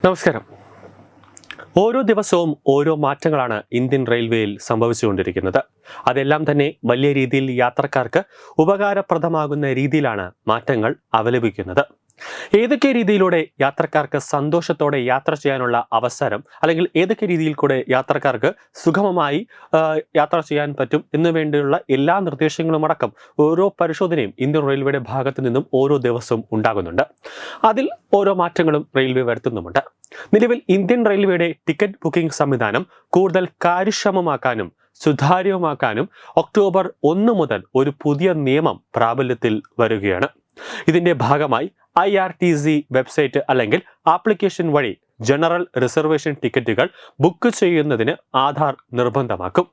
നമസ്കാരം. ഓരോ ദിവസവും ഓരോ മാറ്റങ്ങളാണ് ഇന്ത്യൻ റെയിൽവേയിൽ സംഭവിച്ചുകൊണ്ടിരിക്കുന്നത്. അതെല്ലാം തന്നെ വലിയ രീതിയിൽ യാത്രക്കാർക്ക് ഉപകാരപ്രദമാകുന്ന രീതിയിലാണ് മാറ്റങ്ങൾ അവലംബിക്കുന്നത്. ഏതൊക്കെ രീതിയിലൂടെ യാത്രക്കാർക്ക് സന്തോഷത്തോടെ യാത്ര ചെയ്യാനുള്ള അവസരം, അല്ലെങ്കിൽ ഏതൊക്കെ രീതിയിൽ കൂടെ യാത്രക്കാർക്ക് സുഗമമായി യാത്ര ചെയ്യാൻ പറ്റും എന്നു വേണ്ടിയുള്ള എല്ലാ നിർദ്ദേശങ്ങളും അടക്കം ഓരോ പരിശോധനയും ഇന്ത്യൻ റെയിൽവേയുടെ ഭാഗത്തു നിന്നും ഓരോ ദിവസവും ഉണ്ടാകുന്നുണ്ട്. അതിൽ ഓരോ മാറ്റങ്ങളും റെയിൽവേ വരുത്തുന്നുമുണ്ട്. നിലവിൽ ഇന്ത്യൻ റെയിൽവേയുടെ ടിക്കറ്റ് ബുക്കിംഗ് സംവിധാനം കൂടുതൽ കാര്യക്ഷമമാക്കാനും സുതാര്യമാക്കാനും ഒക്ടോബർ 1 മുതൽ ഒരു പുതിയ നിയമം പ്രാബല്യത്തിൽ വരികയാണ്. ഇതിന്റെ ഭാഗമായി IRTC വെബ്സൈറ്റ് അല്ലെങ്കിൽ ആപ്ലിക്കേഷൻ വഴി ജനറൽ റിസർവേഷൻ ടിക്കറ്റുകൾ ബുക്ക് ചെയ്യുന്നതിന് ആധാർ നിർബന്ധമാക്കും.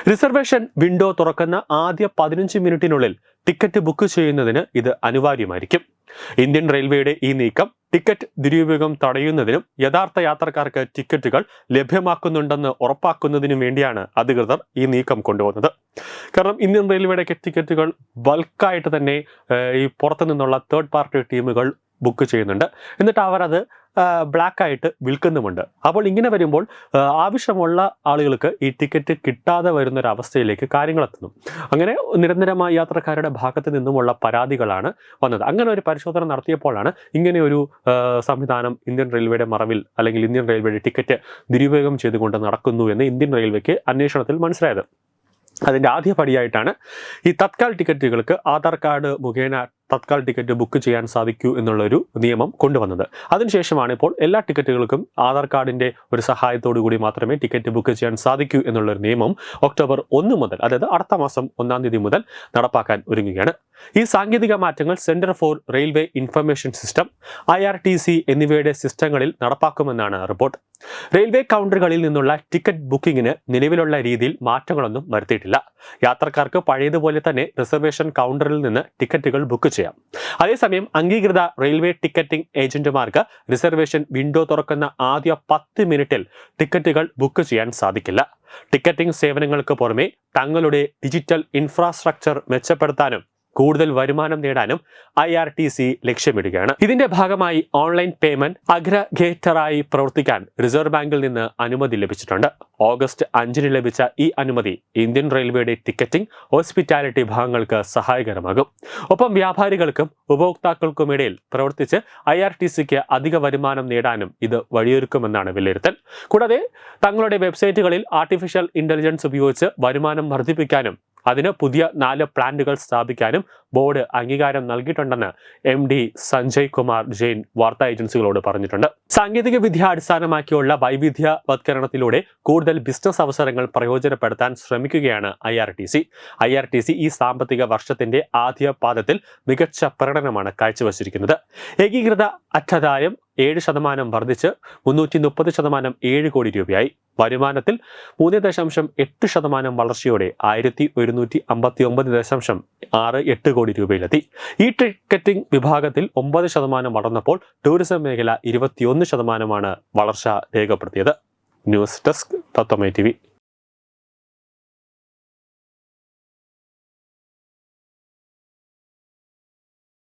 റിസർവേഷൻ വിൻഡോ തുറക്കുന്ന ആദ്യ 15 മിനിറ്റിനുള്ളിൽ ടിക്കറ്റ് ബുക്ക് ചെയ്യുന്നതിന് ഇത് അനിവാര്യമായിരിക്കും. ഇന്ത്യൻ റെയിൽവേയുടെ ഈ നീക്കം ടിക്കറ്റ് ദുരുപയോഗം തടയുന്നതിനും യഥാർത്ഥ യാത്രക്കാർക്ക് ടിക്കറ്റുകൾ ലഭ്യമാക്കുന്നുണ്ടെന്ന് ഉറപ്പാക്കുന്നതിനും വേണ്ടിയാണ് അധികൃതർ ഈ നീക്കം കൊണ്ടുവന്നത്. കാരണം ഇന്ത്യൻ റെയിൽവേയുടെ ടിക്കറ്റുകൾ ബൾക്കായിട്ട് തന്നെ ഈ പുറത്തു നിന്നുള്ള തേർഡ് പാർട്ടി ടീമുകൾ ബുക്ക് ചെയ്യുന്നുണ്ട്. എന്നിട്ട് അവരത് ബ്ലാക്ക് ആയിട്ട് വിൽക്കുന്നുമുണ്ട്. അപ്പോൾ ഇങ്ങനെ വരുമ്പോൾ ആവശ്യമുള്ള ആളുകൾക്ക് ഈ ടിക്കറ്റ് കിട്ടാതെ വരുന്നൊരവസ്ഥയിലേക്ക് കാര്യങ്ങൾ എത്തുന്നു. അങ്ങനെ നിരന്തരമായ യാത്രക്കാരുടെ ഭാഗത്ത് നിന്നുമുള്ള പരാതികളാണ് വന്നത്. അങ്ങനെ ഒരു പരിശോധന നടത്തിയപ്പോഴാണ് ഇങ്ങനെയൊരു സംവിധാനം ഇന്ത്യൻ റെയിൽവേയുടെ മറവിൽ, അല്ലെങ്കിൽ ഇന്ത്യൻ റെയിൽവേയുടെ ടിക്കറ്റ് ദുരുപയോഗം ചെയ്തുകൊണ്ട് നടക്കുന്നു എന്ന് ഇന്ത്യൻ റെയിൽവേക്ക് അന്വേഷണത്തിൽ മനസ്സിലായത്. അതിൻ്റെ ആദ്യ പടിയായിട്ടാണ് ഈ തത്കാൽ ടിക്കറ്റുകൾക്ക് ആധാർ കാർഡ് മുഖേന തത്കാൽ ടിക്കറ്റ് ബുക്ക് ചെയ്യാൻ സാധിക്കൂ എന്നുള്ളൊരു നിയമം കൊണ്ടുവന്നത്. അതിനുശേഷമാണ് ഇപ്പോൾ എല്ലാ ടിക്കറ്റുകൾക്കും ആധാർ കാർഡിൻ്റെ ഒരു സഹായത്തോടു കൂടി മാത്രമേ ടിക്കറ്റ് ബുക്ക് ചെയ്യാൻ സാധിക്കൂ എന്നുള്ളൊരു നിയമം ഒക്ടോബർ 1 മുതൽ, അതായത് അടുത്ത മാസം 1-ാം തീയതി മുതൽ നടപ്പാക്കാൻ ഒരുങ്ങുകയാണ്. ഈ സാങ്കേതിക മാറ്റങ്ങൾ centre for railway information system, IRTC എന്നിവയുടെ സിസ്റ്റങ്ങളിൽ നടപ്പാക്കുമെന്നാണ് റിപ്പോർട്ട്. റെയിൽവേ കൗണ്ടറുകളിൽ നിന്നുള്ള ടിക്കറ്റ് ബുക്കിങ്ങിന് നിലവിലുള്ള രീതിയിൽ മാറ്റങ്ങളൊന്നും വരുത്തിയിട്ടില്ല. യാത്രക്കാർക്ക് പഴയതുപോലെ തന്നെ റിസർവേഷൻ കൗണ്ടറിൽ നിന്ന് ടിക്കറ്റുകൾ ബുക്ക് ചെയ്യാം. അതേസമയം അംഗീകൃത റെയിൽവേ ടിക്കറ്റിംഗ് ഏജന്റുമാർക്ക് റിസർവേഷൻ വിൻഡോ തുറക്കുന്ന ആദ്യ 10 മിനിറ്റിൽ ടിക്കറ്റുകൾ ബുക്ക് ചെയ്യാൻ സാധിക്കില്ല. ടിക്കറ്റിംഗ് സേവനങ്ങൾക്ക് പുറമെ തങ്ങളുടെ ഡിജിറ്റൽ ഇൻഫ്രാസ്ട്രക്ചർ മെച്ചപ്പെടുത്താനും കൂടുതൽ വരുമാനം നേടാനും IRTC ലക്ഷ്യമിടുകയാണ്. ഇതിന്റെ ഭാഗമായി ഓൺലൈൻ പേയ്മെന്റ് അഗ്രഗേറ്ററായി പ്രവർത്തിക്കാൻ റിസർവ് ബാങ്കിൽ നിന്ന് അനുമതി ലഭിച്ചിട്ടുണ്ട്. ഓഗസ്റ്റ് 5 ലഭിച്ച ഈ അനുമതി ഇന്ത്യൻ റെയിൽവേയുടെ ടിക്കറ്റിംഗ്, ഹോസ്പിറ്റാലിറ്റി ഭാഗങ്ങൾക്ക് സഹായകരമാകും. ഒപ്പം വ്യാപാരികൾക്കും ഉപഭോക്താക്കൾക്കുമിടയിൽ പ്രവർത്തിച്ച് IRTCക്ക് അധിക വരുമാനം നേടാനും ഇത് വഴിയൊരുക്കുമെന്നാണ് വിലയിരുത്തൽ. കൂടാതെ തങ്ങളുടെ വെബ്സൈറ്റുകളിൽ ആർട്ടിഫിഷ്യൽ ഇന്റലിജൻസ് ഉപയോഗിച്ച് വരുമാനം വർദ്ധിപ്പിക്കാനും അതിന് പുതിയ 4 പ്ലാന്റുകൾ സ്ഥാപിക്കാനും ബോർഡ് അംഗീകാരം നൽകിയിട്ടുണ്ടെന്ന് MD സഞ്ജയ് കുമാർ ജെയിൻ വാർത്താ ഏജൻസികളോട് പറഞ്ഞിട്ടുണ്ട്. സാങ്കേതിക വിദ്യ അടിസ്ഥാനമാക്കിയുള്ള വൈവിധ്യവത്കരണത്തിലൂടെ കൂടുതൽ ബിസിനസ് അവസരങ്ങൾ പ്രയോജനപ്പെടുത്താൻ ശ്രമിക്കുകയാണ് IRTC ഈ സാമ്പത്തിക വർഷത്തിന്റെ ആദ്യ പാദത്തിൽ മികച്ച പ്രകടനമാണ് കാഴ്ചവച്ചിരിക്കുന്നത്. ഏകീകൃത അറ്റാദായം 7% വർദ്ധിച്ച് 330% 7 കോടി രൂപയായി. വരുമാനത്തിൽ 3.8% വളർച്ചയോടെ 1159.68 കോടി രൂപയിലെത്തി. ഈ ടിക്കറ്റിംഗ് വിഭാഗത്തിൽ 9% വളർന്നപ്പോൾ ടൂറിസം മേഖല 21% വളർച്ച രേഖപ്പെടുത്തിയത്. ന്യൂസ് ഡെസ്ക് തത്വമൈ TV.